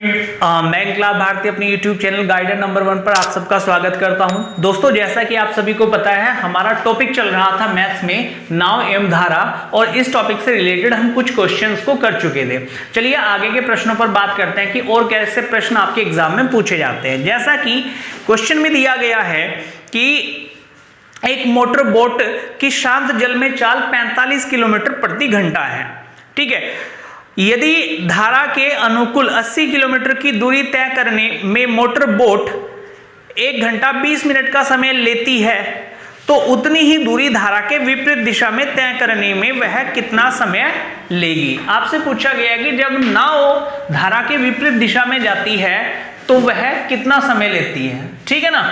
मैं इंकलाब भारती अपने YouTube channel guider number 1 पर आप सबका स्वागत करता हूं। दोस्तों, जैसा कि आप सभी को पता है, हमारा टॉपिक चल रहा था मैथ्स में नाव एवं धारा, और इस टॉपिक से रिलेटेड हम कुछ क्वेश्चंस को कर चुके थे। चलिए आगे के प्रश्नों पर बात करते हैं कि और कैसे प्रश्न आपके एग्जाम में पूछे जाते हैं। जैसा कि क्वेश्चन में दिया गया है कि एक मोटर बोट की शांत जल में चाल 45 किलोमीटर प्रति घंटा है। ठीक है, यदि धारा के अनुकूल 80 किलोमीटर की दूरी तय करने में मोटर बोट 1 घंटा 20 मिनट का समय लेती है, तो उतनी ही दूरी धारा के विपरीत दिशा में तय करने में वह कितना समय लेगी। आपसे पूछा गया कि जब नाव धारा के विपरीत दिशा में जाती है तो वह कितना समय लेती है। ठीक है ना,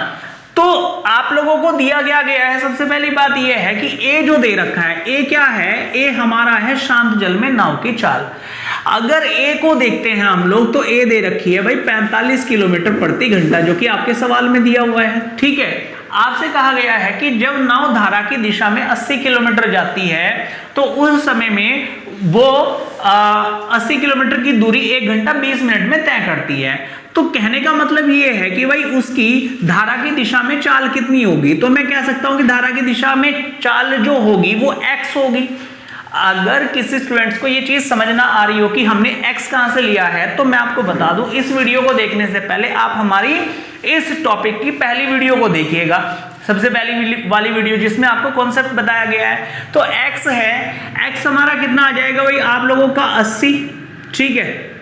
तो आप लोगों को दिया गया है। सबसे पहली बात यह है कि ए जो दे रखा है, ए क्या है, ए हमारा है शांत जल में नाव की चाल। अगर ए को देखते हैं हम लोग तो ए दे रखी है भाई 45 किलोमीटर प्रति घंटा, जो कि आपके सवाल में दिया हुआ है। ठीक है, आपसे कहा गया है कि जब नाव धारा की दिशा में 80 किलोमीटर जाती है तो उस समय में वो 80 किलोमीटर की दूरी 1 घंटा 20 मिनट में तय करती है। तो कहने का मतलब ये है कि भाई उसकी धारा की दिशा में चाल कितनी होगी। तो मैं कह सकता हूं कि धारा की दिशा में चाल जो होगी वो x होगी। अगर किसी स्टूडेंट्स को ये चीज समझ ना आ रही हो कि हमने x कहां से लिया है, तो मैं आपको बता दूं, इस वीडियो को देखने से पहले आप हमारी इस टॉपिक की पहली वीडियो को देखिएगा, सबसे पहली वाली वीडियो जिसमें आपको कॉन्सेप्ट बताया गया है। तो x है, x हमारा कितना आ जाएगा भाई आप लोगों का 80। ठीक है,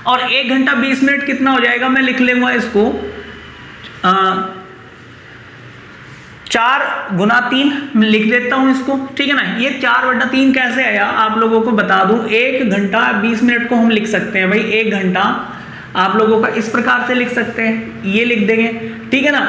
और 1 घंटा 20 मिनट कितना हो जाएगा, मैं लिख लूंगा इसको 4 गुना 3 मैं लिख देता हूं इसको। ठीक है ना, ये 4/3 कैसे आया आप लोगों को बता दूं। 1 घंटा 20 मिनट को हम लिख सकते हैं भाई 1 घंटा आप लोगों का इस प्रकार से लिख सकते हैं, ये लिख देंगे। ठीक है ना,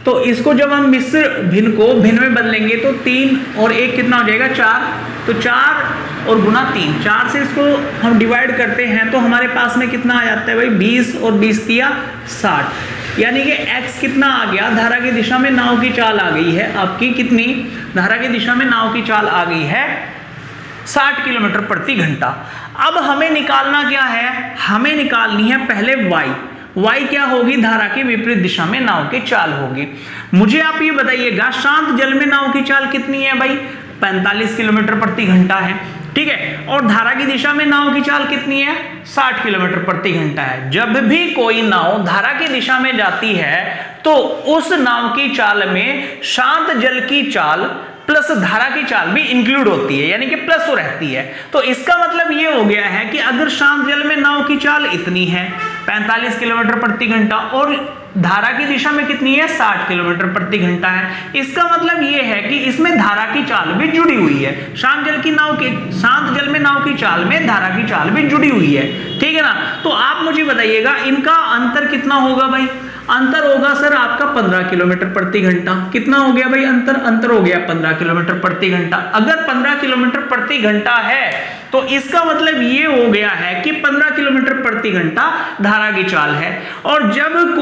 तो इसको जब हम मिश्र भिन्न को भिन्न में बदलेंगे तो 3 और 1 कितना हो जाएगा 4, तो 4 और गुना 3, 4 से इसको हम डिवाइड करते हैं तो हमारे पास में कितना आ जाता है भाई 20 और 20 दिया 60। यानी कि x कितना आ गया, धारा की दिशा में नाव की चाल आ गई है आपकी कितनी, धारा की दिशा में नाव की चाल आ गई है 60 किलोमीटर प्रति घंटा। अब हमें निकालना क्या है, हमें निकालनी है पहले y क्या होगी, धारा के विपरीत दिशा में नाव की चाल होगी। मुझे आप ये बताइएगा शांत जल में नाव की चाल कितनी है भाई 45 किलोमीटर प्रति घंटा है। ठीक है, और धारा की दिशा में नाव की चाल कितनी है 60 किलोमीटर प्रति घंटा है। जब भी कोई नाव धारा की दिशा में जाती है तो उस नाव की चाल में शांत जल की चाल प्लस धारा की चाल भी इंक्लूड होती है, यानी कि प्लस हो रहती है। तो इसका मतलब ये हो गया है कि अगर शांत जल में नाव की चाल इतनी है 45 किलोमीटर प्रति घंटा और धारा की दिशा में कितनी है 60 किलोमीटर प्रति घंटा है, इसका मतलब ये है कि इसमें धारा की चाल भी जुड़ी हुई है। शांत जल में नाव की चाल में धारा की चाल भी जुड़ी हुई है। ठीक है ना, तो आप मुझे बताइएगा इनका अंतर कितना होगा भाई। अंतर होगा सर आपका 15 किलोमीटर प्रति घंटा। कितना हो गया भाई अंतर हो गया 15 किलोमीटर प्रति घंटा। अगर 15 किलोमीटर प्रति घंटा है तो इसका मतलब ये हो गया है कि 15 किलोमीटर प्रति घंटा धारा की चाल है। और जब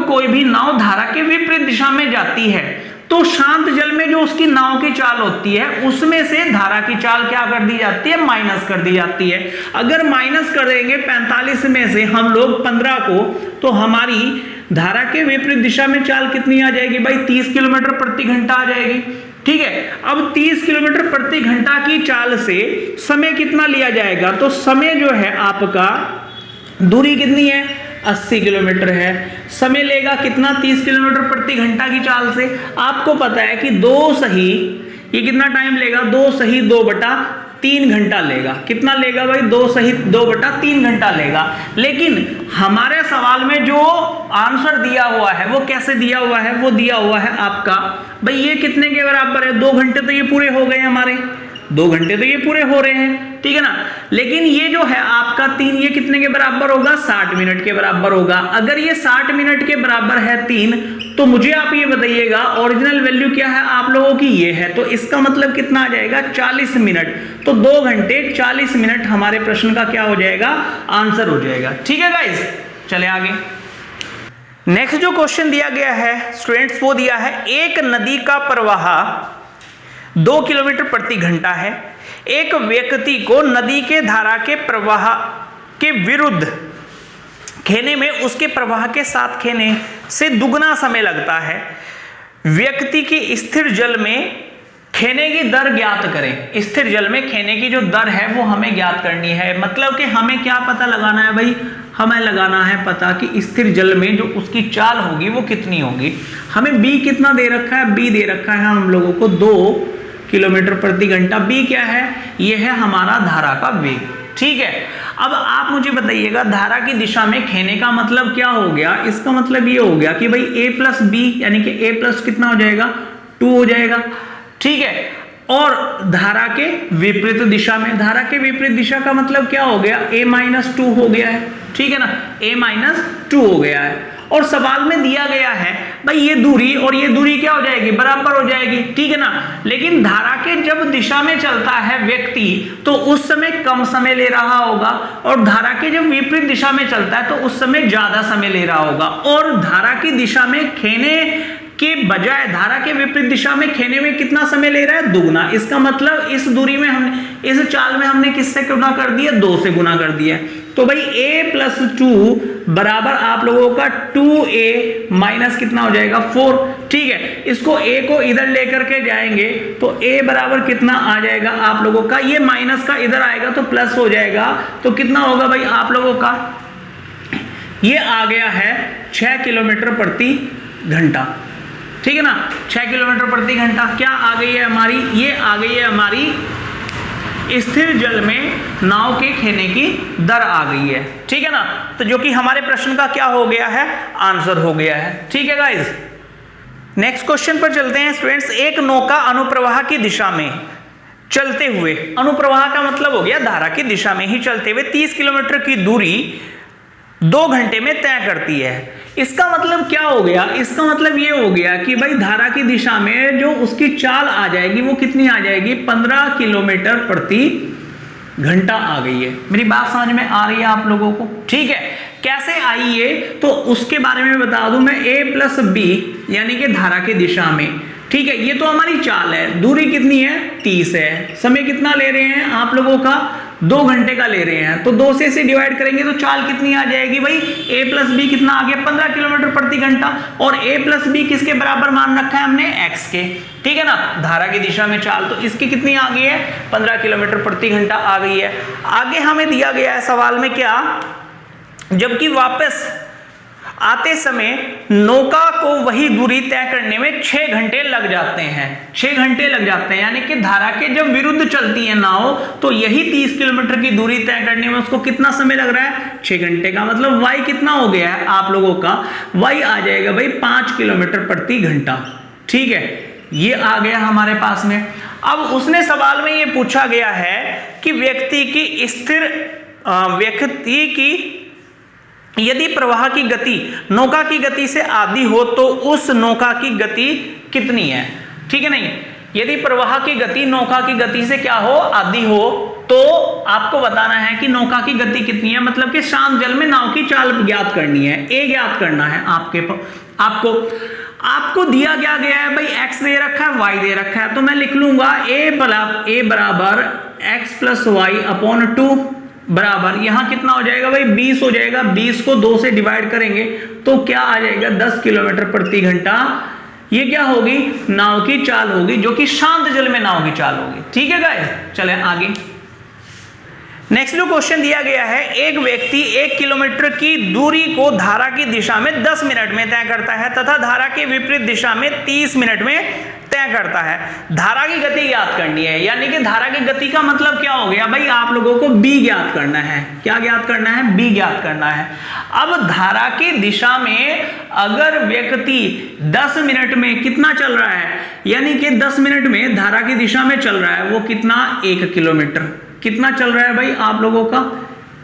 कोई भी नाव धारा के विपरीत दिशा में जाती है तो शांत जल में जो उसकी नाव की चाल होती है उसमें से धारा की चाल क्या कर दी जाती है, माइनस कर दी जाती है। अगर माइनस कर देंगे 45 में से हम लोग 15 को, तो हमारी धारा के विपरीत दिशा में चाल कितनी आ जाएगी भाई 30 किलोमीटर प्रति घंटा आ जाएगी। ठीक है, अब 30 किलोमीटर प्रति घंटा की चाल से समय कितना लिया जाएगा, तो समय जो है आपका दूरी कितनी है 80 किलोमीटर है, समय लेगा कितना 30 किलोमीटर प्रति घंटा की चाल से। आपको पता है कि 2 सही ये कितना टाइम लेगा, 2 सही 2/3 घंटा लेगा। कितना लेगा भाई 2 सही 2/3 घंटा लेगा। लेकिन हमारे सवाल में जो आंसर दिया हुआ है वो कैसे दिया हुआ है, वो दिया हुआ है आपका भाई ये कितने के बराबर है, 2 घंटे तो ये पूरे हो गए हमारे, 2 घंटे तो ये पूरे हो रहे हैं। ठीक है ना, लेकिन ये जो है आपका 3 ये कितने के बराबर होगा 60 मिनट के बराबर होगा। अगर ये 60 मिनट के बराबर है 3, तो मुझे आप ये बताइएगा ओरिजिनल वैल्यू क्या है आप लोगों की, ये है, तो इसका मतलब कितना आ जाएगा 40 मिनट। तो 2 घंटे 40 मिनट हमारे प्रश्न का क्या हो जाएगा, आंसर हो जाएगा। ठीक है गाइस, चले आगे। नेक्स्ट जो क्वेश्चन दिया गया है स्टूडेंट्स वो दिया है एक नदी का प्रवाह 2 किलोमीटर प्रति घंटा है। एक व्यक्ति को नदी के धारा के प्रवाह के विरुद्ध खेने में उसके प्रवाह के साथ खेने से दुगना समय लगता है। व्यक्ति की स्थिर जल में खेने की दर ज्ञात करें। स्थिर जल में खेने की जो दर है वो हमें ज्ञात करनी है। मतलब कि हमें क्या पता लगाना है भाई, हमें लगाना है पता कि स्थिर जल में जो उसकी चाल होगी वो कितनी होगी। हमें b कितना दे रखा है, b दे रखा है हम लोगों को 2 किलोमीटर प्रति घंटा। b क्या है, ये है हमारा धारा का वेग। ठीक है, अब आप मुझे बताइएगा धारा की दिशा में खेने का मतलब क्या हो गया। इसका मतलब ये हो गया कि भाई a प्लस बी यानी कि a प्लस कितना हो जाएगा 2 हो जाएगा। ठीक है, और धारा के विपरीत दिशा में, धारा के विपरीत दिशा का मतलब क्या हो गया, a माइनस 2 हो गया है। ठीक है ना, a माइनस 2 हो गया है। और सवाल में दिया गया है भाई ये दूरी और ये दूरी क्या हो जाएगी, बराबर हो जाएगी। ठीक है ना, लेकिन धारा के जब दिशा में चलता है व्यक्ति तो उस समय कम समय ले रहा होगा, और धारा के जब विपरीत दिशा में चलता है तो उस समय ज्यादा समय ले रहा होगा। और धारा की दिशा में खेने के बजाय धारा के विपरीत दिशा में खेने में कितना समय ले रहा है, दुगना। इसका मतलब इस दूरी में हमने, इस चाल में हमने किससे गुना कर दिया, 2 से गुना कर दिया। तो भाई a प्लस 2 बराबर आप लोगों का 2a माइनस कितना हो जाएगा 4। ठीक है, इसको a को इधर लेकर के जाएंगे तो a बराबर कितना आ जाएगा आप लोगों का, ये माइनस का इधर आएगा तो प्लस हो जाएगा। तो कितना होगा भाई आप लोगों का, ये आ गया है 6 किलोमीटर प्रति घंटा। ठीक है ना, 6 किलोमीटर प्रति घंटा क्या आ गई है हमारी, ये आ गई है हमारी स्थिर जल में नाव के खेने की दर आ गई है। ठीक है ना, तो जो कि हमारे प्रश्न का क्या हो गया है, आंसर हो गया है। ठीक है गाइस, नेक्स्ट क्वेश्चन पर चलते हैं स्टूडेंट्स। एक नौका अनुप्रवाह की दिशा में चलते हुए, अनुप्रवाह का मतलब हो गया धारा की दिशा में ही चलते हुए 30 किलोमीटर की दूरी 2 घंटे में तय करती है। इसका मतलब क्या हो गया, इसका मतलब ये हो गया कि भाई धारा की दिशा में जो उसकी चाल आ जाएगी वो कितनी आ जाएगी, 15 किलोमीटर प्रति घंटा आ गई है। मेरी बात समझ में आ रही है आप लोगों को। ठीक है, कैसे आई ये तो उसके बारे में बता दूं मैं। a प्लस बी यानी कि धारा की दिशा में, ठीक है, ये तो हमारी चाल है, दूरी कितनी है 30 है, समय कितना ले रहे हैं आप लोगों का 2 घंटे का ले रहे हैं, तो 2 से इसे डिवाइड करेंगे तो चाल कितनी आ जाएगी भाई, a प्लस बी कितना आ गया 15 किलोमीटर प्रति घंटा। और a प्लस बी किसके बराबर मान रखा है हमने, x के। ठीक है ना, धारा की दिशा में चाल, तो इसकी कितनी आ गई है 15 किलोमीटर प्रति घंटा आ गई है। आगे हमें दिया गया है सवाल में क्या, जबकि वापस आते समय नौका को वही दूरी तय करने में 6 घंटे लग जाते हैं। 6 घंटे लग जाते हैं, यानी कि धारा के जब विरुद्ध चलती है नाव तो यही 30 किलोमीटर की दूरी तय करने में उसको कितना समय लग रहा है, 6 घंटे का। मतलब y कितना हो गया है आप लोगों का, y आ जाएगा भाई 5 किलोमीटर प्रति घंटा। ठीक है, ये आ गया हमारे पास में। अब उसने सवाल में ये पूछा गया है कि व्यक्ति की यदि प्रवाह की गति नौका की गति से आधी हो तो उस नौका की गति कितनी है। ठीक है नहीं, यदि प्रवाह की गति नौका की गति से क्या हो, आधी हो, तो आपको बताना है कि नौका की गति कितनी है। मतलब कि शांत जल में नाव की चाल ज्ञात करनी है, a ज्ञात करना है आपको दिया गया है भाई x दे रखा है y दे रखा है, तो मैं लिख लूंगा a बराबर x प्लस वाई अपॉन 2 बराबर, यहां कितना हो जाएगा भाई 20 हो जाएगा। 20 को 2 से डिवाइड करेंगे तो क्या आ जाएगा 10 किलोमीटर प्रति घंटा। ये क्या होगी, नाव की चाल होगी, जो कि शांत जल में नाव की चाल होगी। ठीक है गाइस, चलें आगे। नेक्स्ट जो क्वेश्चन दिया गया है, एक व्यक्ति 1 किलोमीटर की दूरी को धारा की दिशा में 10 मिनट में तय करता है तथा धारा के विपरीत दिशा में 30 मिनट में तय करता है। धारा की गति ज्ञात करनी है, यानी कि धारा की गति का मतलब क्या हो गया भाई, आप लोगों को b ज्ञात करना है। क्या ज्ञात करना है, b ज्ञात करना है। अब धारा की दिशा में अगर व्यक्ति 10 मिनट में कितना चल रहा है, यानी कि 10 मिनट में धारा की दिशा में चल रहा है, वो कितना 1 किलोमीटर कितना चल रहा है भाई आप लोगों का,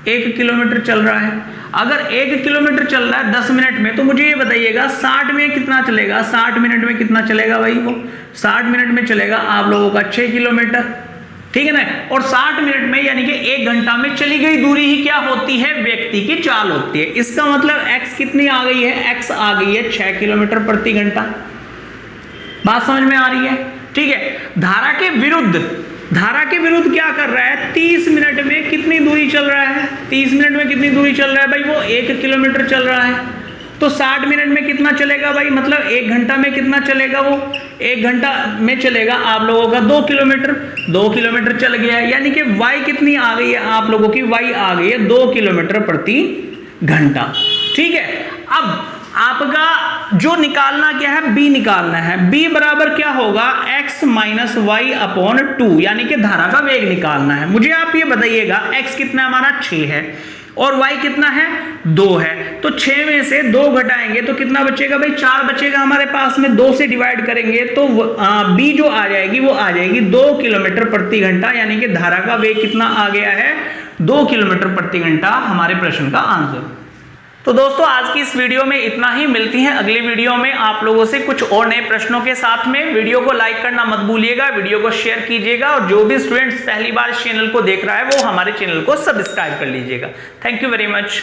1 किलोमीटर चल रहा है। अगर 1 किलोमीटर चल रहा है 10 मिनट में, तो मुझे ये बताइएगा 60 में कितना चलेगा, 60 मिनट में कितना चलेगा भाई, वो 60 मिनट में चलेगा आप लोगों का 6 किलोमीटर। ठीक है ना, और 60 मिनट में यानी कि 1 घंटा में चली गई दूरी ही क्या होती है, व्यक्ति की चाल होती है। इसका मतलब x कितनी आ गई है, x आ गई है 6 किलोमीटर प्रति घंटा। बात समझ में आ रही है। ठीक है, धारा के विरुद्ध धारा के विरुद्ध क्या कर रहा है, 30 मिनट में कितनी दूरी चल रहा है, 30 मिनट में कितनी दूरी चल रहा है भाई, वो 1 किलोमीटर चल रहा है। तो 60 मिनट में कितना चलेगा भाई, मतलब 1 घंटा में कितना चलेगा, वो 1 घंटा में चलेगा आप लोगों का 2 किलोमीटर, 2 किलोमीटर चल गया है। यानी कि y कितनी आ गई है आप लोगों की, y आ गई है 2 किलोमीटर प्रति घंटा। ठीक है, अब आपका जो निकालना क्या है, b निकालना है। b बराबर क्या होगा, x माइनस वाई अपॉन 2, यानी कि धारा का वेग निकालना है। मुझे आप ये बताइएगा x कितना हमारा 6 है और y कितना है 2 है, तो 6 में से 2 घटाएंगे तो कितना बचेगा भाई, 4 बचेगा हमारे पास में। 2 से डिवाइड करेंगे तो b जो आ जाएगी वो आ जाएगी 2 किलोमीटर प्रति घंटा, यानी कि धारा का वेग कितना आ गया है, 2 किलोमीटर प्रति घंटा हमारे प्रश्न का आंसर। तो दोस्तों आज की इस वीडियो में इतना ही, मिलती हैं अगली वीडियो में आप लोगों से कुछ और नए प्रश्नों के साथ में। वीडियो को लाइक करना मत भूलिएगा, वीडियो को शेयर कीजिएगा और जो भी स्टूडेंट्स पहली बार इस चैनल को देख रहा है वो हमारे चैनल को सब्सक्राइब कर लीजिएगा। Thank you very much.